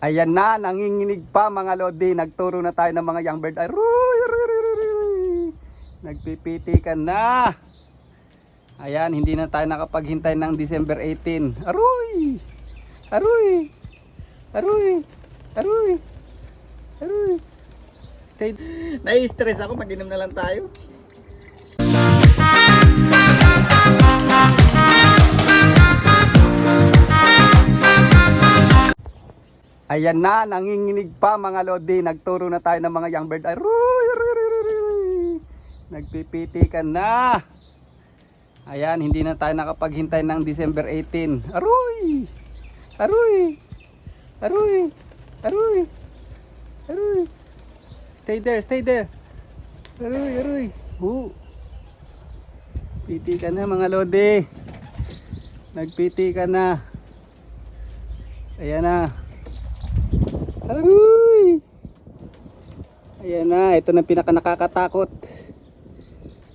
Ayan na, nanginginig pa mga lodi. Nagturo na tayo ng mga young bird. Aruy, aruy, aruy, aruy, aruy. Nagpipitikan na. Ayan, hindi na tayo nakapaghintay ng December 18. Aruy! Aruy! Aruy! Aruy! Aruy! Stay. Nai-stress ako, mag-inom na lang tayo. Ayan na, nanginginig pa mga lodi. Nagturo na tayo ng mga young bird. Aruy, aruy, aruy, aruy, aruy. Nagpipitikan na. Ayan, hindi na tayo nakapaghintay ng December 18. Aruy! Aruy! Aruy! Aruy! Aruy! Stay there, stay there. Aruy, aruy. Pitikan na mga lodi. Nagpitikan na. Ayan na. Aruy! Ayan na, ito na pinaka nakakatakot.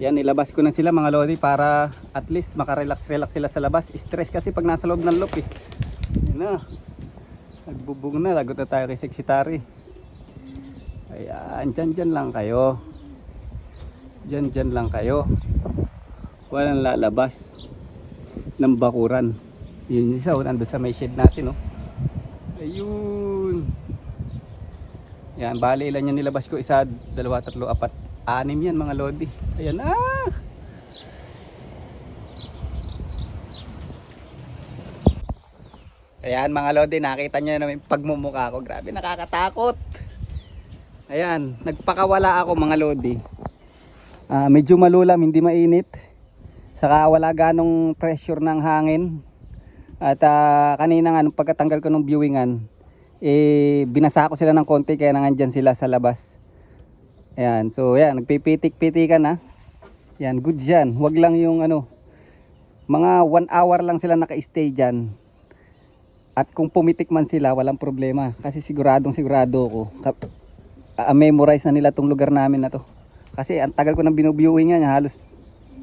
Yan, nilabas ko na sila mga lodi para at least makarelax sila sa labas. Stress kasi pag nasa loob ng loop eh. Ayan na. Nagbubong na, lagot na tayo kay Sexy Tari. Ayan, dyan lang kayo. Dyan lang kayo. Walang lalabas ng bakuran. Yun isa, nandun sa may shed natin, oh. Ayun. Yan, bali ilan yan nilabas ko? Isa, dalawa, tatlo, apat, anim yan mga lodi. Ayan na. Ayan mga lodi, nakita nyo na yung pagmumukha ko. Grabe, nakakatakot. Ayan, nagpakawala ako mga lodi. Medyo malulam, hindi mainit. Saka wala ganong pressure ng hangin. At kanina nga, nung pagkatanggal ko ng viewingan, binasa ko sila ng konti kaya nandyan sila sa labas. Ayan, so yan, nagpipitik-pitikan na. Yan, good yan. Huwag lang yung mga 1 hour lang sila naka-stay dyan. At kung pumitik man sila, walang problema. Kasi sigurado ko, memorize na nila tong lugar namin na to. Kasi ang tagal ko nang binuviewing nga, halos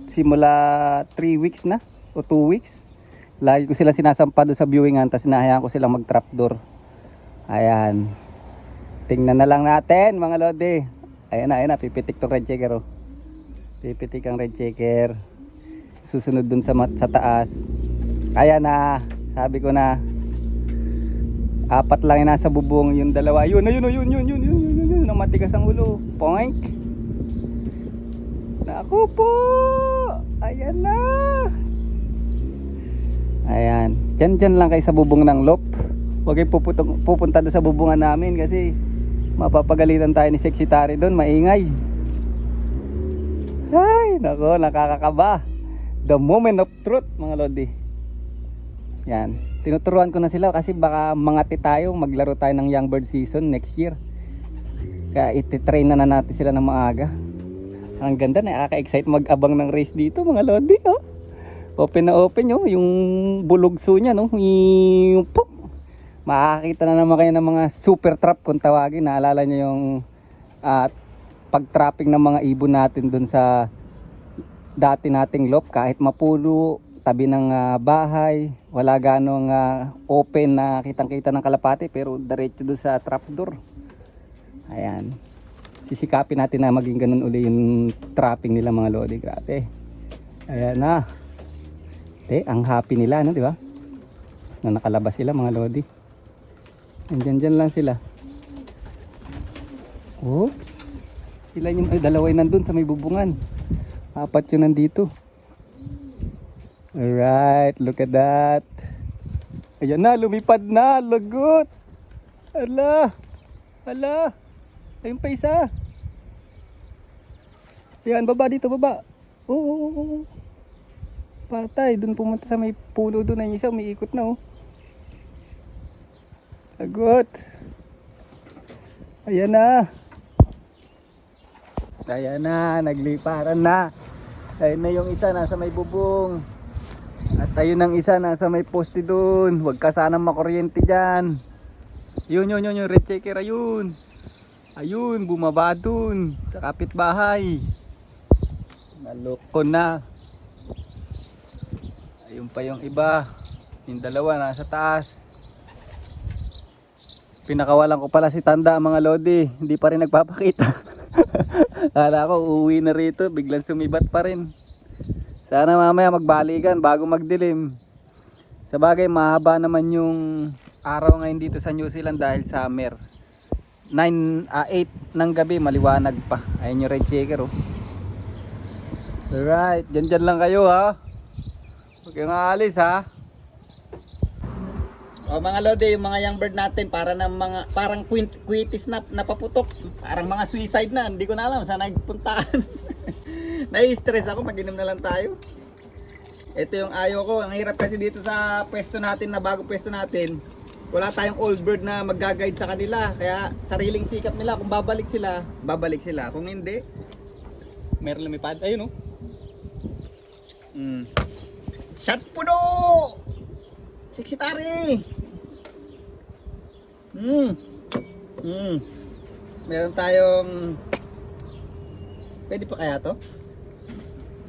simula 3 weeks na o 2 weeks. Lagi ko sila sinasampa doon sa viewingan, tapos hinahayaan ko silang mag-trapdoor. Ayan. Tingnan na lang natin mga lodi. Ayan na, pipitik tong red checker, oh. Pipitik ang red checker. Susunod dun sa taas. Ayan na, sabi ko na 4 lang yung nasa bubong, yung dalawa. Yun, ang matigas ang ulo. Poink. Naku po. Ayan na. Ayan. Dyan lang kayo sa bubong ng lop. Huwag kayo pupunta doon sa bubungan namin kasi mapapagalitan tayo ni Sexy Tari doon. Maingay. Ay, nako, nakakakaba. The moment of truth mga lodi. Yan. Tinuturuan ko na sila kasi baka mangati tayo. Maglaro tayo ng young bird season next year. Kaya ititrain na natin sila ng maaga. Ang ganda, nakaka-excite mag-abang ng race dito mga lodi, oh. Open na open, oh. Yung bulugso niya, no? Yung pop. Makakita na naman kayo ng mga super trap kung tawagin. Naalala nyo yung pag-trapping ng mga ibon natin dun sa dati nating lop. Kahit mapulo, tabi ng bahay, wala ganong open na kitang-kita ng kalapati, pero diretso dun sa trapdoor. Ayan. Sisikapin natin na maging ganun uli yung trapping nila mga lodi. Grabe. Ayan na. Ang happy nila, no, di ba? Na nakalabas sila mga lodi. Andyan lang sila. Oops. Sila yung dalawa nandun sa may bubungan. 4 yun nandito. Alright, look at that. Ayan na, lumipad na. Lagot. Ala. Ayun pa isa. Ayan, baba dito, baba. Oo. Patay, dun pumunta sa may pulo dun. Ay isa, umiikot na, oh. Lagot. Ayan na. Ayan na, nagliparan na. Ayun na yung isa, nasa may bubong. At ayun ang isa, nasa may poste dun. Huwag ka sanang makuryente dyan. Yun, yung red checker, ayun. Ayun, bumaba dun sa kapitbahay. Naloko na. Ayun pa yung iba. Yung dalawa nasa taas. Pinakawalan ko pala si Tanda mga lodi. Hindi pa rin nagpapakita. Kala ko uuwi na rito. Biglang sumibat pa rin. Sana mamaya magbalikan bago magdilim. Sa bagay mahaba naman yung araw ngayon dito sa New Zealand dahil summer. 8 ng gabi maliwanag pa. Ayun yung red checker oh. Alright, dyan lang kayo ha. Huwag kayong aalis ha. O mga lodi, yung mga young bird natin para ng mga parang quitis na napaputok. Parang mga suicide na, hindi ko na alam saan nagpuntaan. Nai-stress ako, mag-inom na lang tayo. Ito yung ayaw ko. Ang hirap kasi dito sa pwesto natin, na bagong pwesto natin. Wala tayong old bird na mag-guide sa kanila. Kaya sariling sikap nila. Kung babalik sila, babalik sila. Kung hindi, meron lumipad. Ayun oh. Shot puno! Siksitari! Meron tayong... Pwede pa kaya to?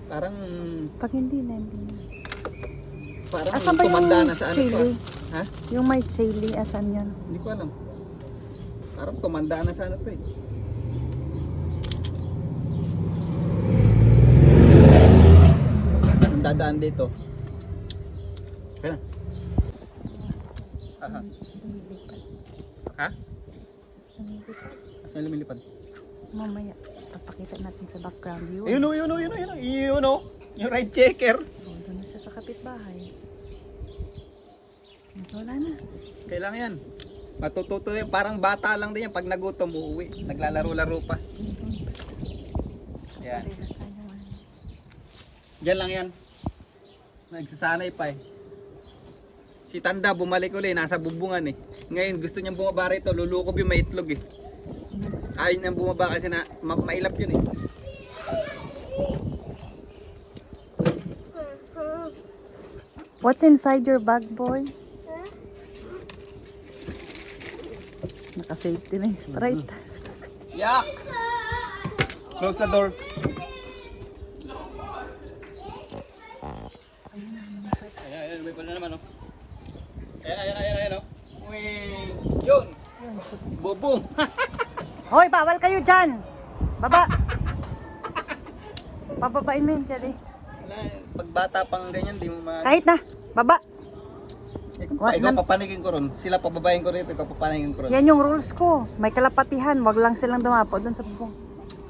Parang... Pag hindi na, hindi na. Parang Asan ba tumanda yung na sa ano to. chili? Ha? Yung may chili, asan yun? Hindi ko alam. Parang tumanda na sa ano to eh. Ang dadaan dito. Kaya na. Aha. Ha? Asan lumilipad? Mamaya, papakita natin sa background view. Yun o, yun o, yun o, yun o. Yun o. Yung red checker. Doon na siya sa kapitbahay. Wala na. Kailangan yan. Matututo yan. Parang bata lang din yan. Pag nagutom, uuwi. Naglalaro-laro pa. Yan. Yan lang yan. Nagsasanay pa eh. Si Tanda bumalik ulit. Nasa bubungan eh. Ngayon gusto niyang bumaba rito. Lulukob yung may itlog eh. Ayaw niyang bumaba kasi na mailap yun eh. What's inside your bag, boy? Naka-safety na yung straight. Yak! Close the door. Ayan, may pala naman oh. Ayan oh. Uy, yun. Bubong. Hoy, bawal kayo dyan! Baba! Pababain mo yun, Daddy. Wala, pag bata pang ganyan, di mo Kahit na, baba! ikaw papanigin ko ron. Sila pababayin ko rito, ikaw papanigin ko ron. Yan yung rules ko. May kalapatihan, wag lang silang dumapo doon sa bubong.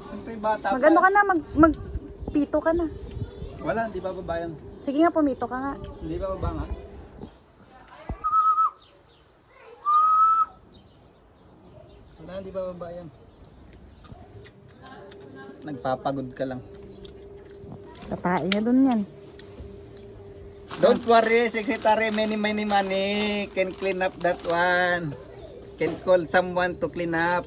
Siyempre bata Mag-ano ka na, magpito ka na. Wala, di ba babayan? Sige nga, pumito ka nga. Hindi ba baba nga? Wala, di ba babayan? Nagpapagod ka lang. Tatain niya doon yan. Don't worry, secretary, many money can clean up that one. Can call someone to clean up.